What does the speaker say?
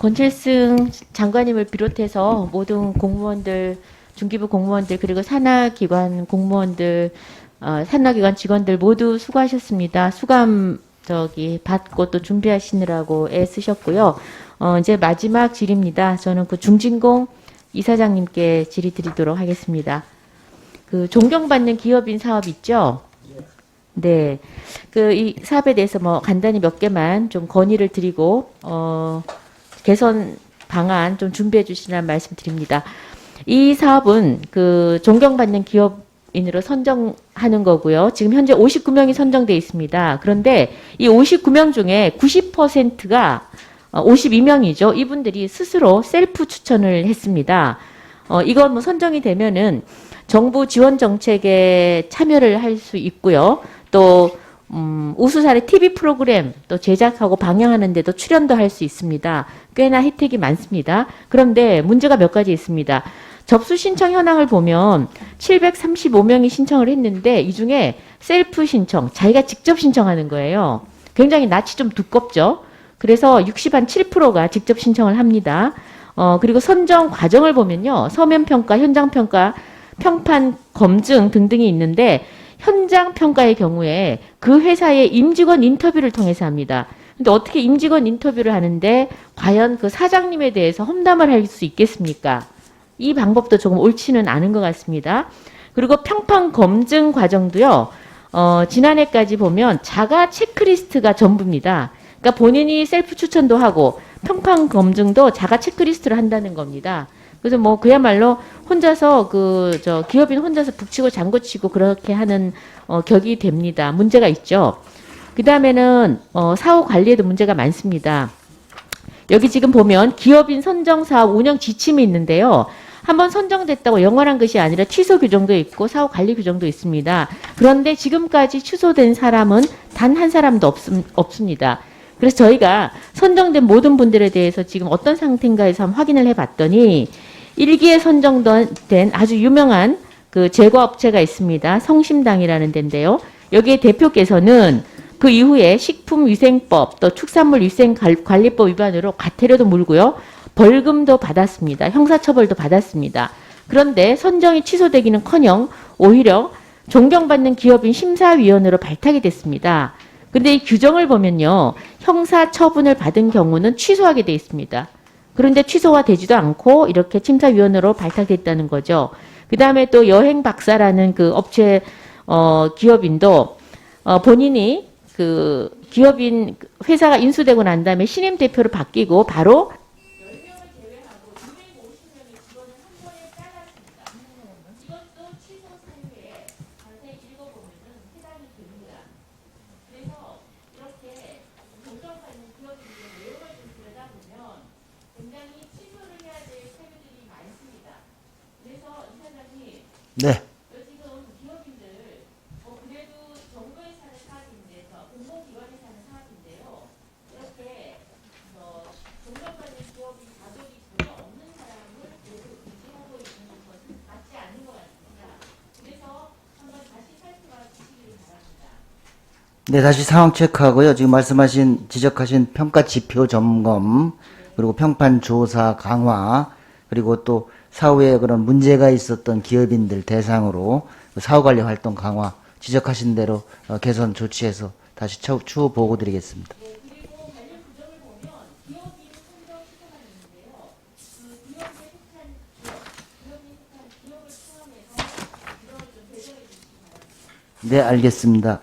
권칠승 장관님을 비롯해서 모든 공무원들, 중기부 공무원들, 그리고 산하기관 공무원들, 산하기관 직원들 모두 수고하셨습니다. 수감 받고 또 준비하시느라고 애쓰셨고요. 이제 마지막 질입니다. 저는 그 중진공 이사장님께 질의 드리도록 하겠습니다. 그 존경받는 기업인 사업 있죠? 네. 이 사업에 대해서 뭐 간단히 몇 개만 좀 건의를 드리고, 개선 방안 좀 준비해 주시라는 말씀 드립니다. 이 사업은 그 존경받는 기업인으로 선정하는 거고요. 지금 현재 59명이 선정돼 있습니다. 그런데 이 59명 중에 90%가 52명이죠. 이분들이 스스로 셀프 추천을 했습니다. 이건 뭐 선정이 되면은 정부 지원 정책에 참여를 할 수 있고요. 또 우수사례 TV 프로그램 또 제작하고 방영하는 데도 출연도 할 수 있습니다. 꽤나 혜택이 많습니다. 그런데 문제가 몇 가지 있습니다. 접수 신청 현황을 보면 735명이 신청을 했는데 이 중에 셀프 신청, 자기가 직접 신청하는 거예요. 굉장히 낯이 좀 두껍죠. 그래서 67%가 직접 신청을 합니다. 그리고 선정 과정을 보면요. 서면 평가, 현장 평가, 평판 검증 등등이 있는데 현장 평가의 경우에 그 회사의 임직원 인터뷰를 통해서 합니다. 근데 어떻게 임직원 인터뷰를 하는데 과연 그 사장님에 대해서 험담을 할 수 있겠습니까? 이 방법도 조금 옳지는 않은 것 같습니다. 그리고 평판 검증 과정도요. 지난해까지 보면 자가 체크리스트가 전부입니다. 그러니까 본인이 셀프 추천도 하고 평판 검증도 자가 체크리스트를 한다는 겁니다. 그래서 뭐 그야말로 혼자서 기업인 혼자서 북치고 장구치고 그렇게 하는 격이 됩니다. 문제가 있죠. 그 다음에는 사후 관리에도 문제가 많습니다. 여기 지금 보면 기업인 선정 사업 운영 지침이 있는데요. 한번 선정됐다고 영원한 것이 아니라 취소 규정도 있고 사후 관리 규정도 있습니다. 그런데 지금까지 취소된 사람은 단 한 사람도 없습니다. 그래서 저희가 선정된 모든 분들에 대해서 지금 어떤 상태인가 해서 한번 확인을 해봤더니 1기에 선정된 아주 유명한 그 제과업체가 있습니다. 성심당이라는 데인데요. 여기에 대표께서는 그 이후에 식품위생법 또 축산물위생관리법 위반으로 과태료도 물고요. 벌금도 받았습니다. 형사처벌도 받았습니다. 그런데 선정이 취소되기는커녕 오히려 존경받는 기업인 심사위원으로 발탁이 됐습니다. 그런데 이 규정을 보면요. 형사처분을 받은 경우는 취소하게 돼 있습니다. 그런데 취소가 되지도 않고 이렇게 심사위원으로 발탁됐다는 거죠. 그 다음에 또 여행박사라는 그 업체 기업인도 본인이 그 기업인 회사가 인수되고 난 다음에 신임 대표로 바뀌고 바로 10명을 제외하고 250명의 직원을 한 번에 잘랐습니다. 이것도 취소 사유에 자세히 읽어보면 해당이 됩니다. 그래서 이렇게 존경받는 기업인의 내용을 좀 들여다보면 굉장히 취소를 해야 될 사유들이 많습니다. 그래서 이사장님, 네. 지금 기업인들 그래도 정부에서 하는 사업인데 공공기관에서 하는 사업인데요. 이렇게 존경받는 기업인 자격이 전혀 없는 사람을 계속 유지하고 있는 것은 맞지 않는 것 같습니다. 그래서 한번 다시 살펴봐 주시기를 바랍니다. 네, 다시 상황 체크하고요. 지금 지적하신 평가 지표 점검, 그리고 평판 조사 강화, 그리고 또 사후에 그런 문제가 있었던 기업인들 대상으로 사후 관리 활동 강화, 지적하신 대로 개선 조치해서 다시 추후 보고 드리겠습니다. 네, 그리고 관련 규정을 보면 기업인 선정 시도가 있는데요. 그 기업인 속한 기업을 포함해서 이런 좀 배정해 주시기 바랍니다. 네, 알겠습니다.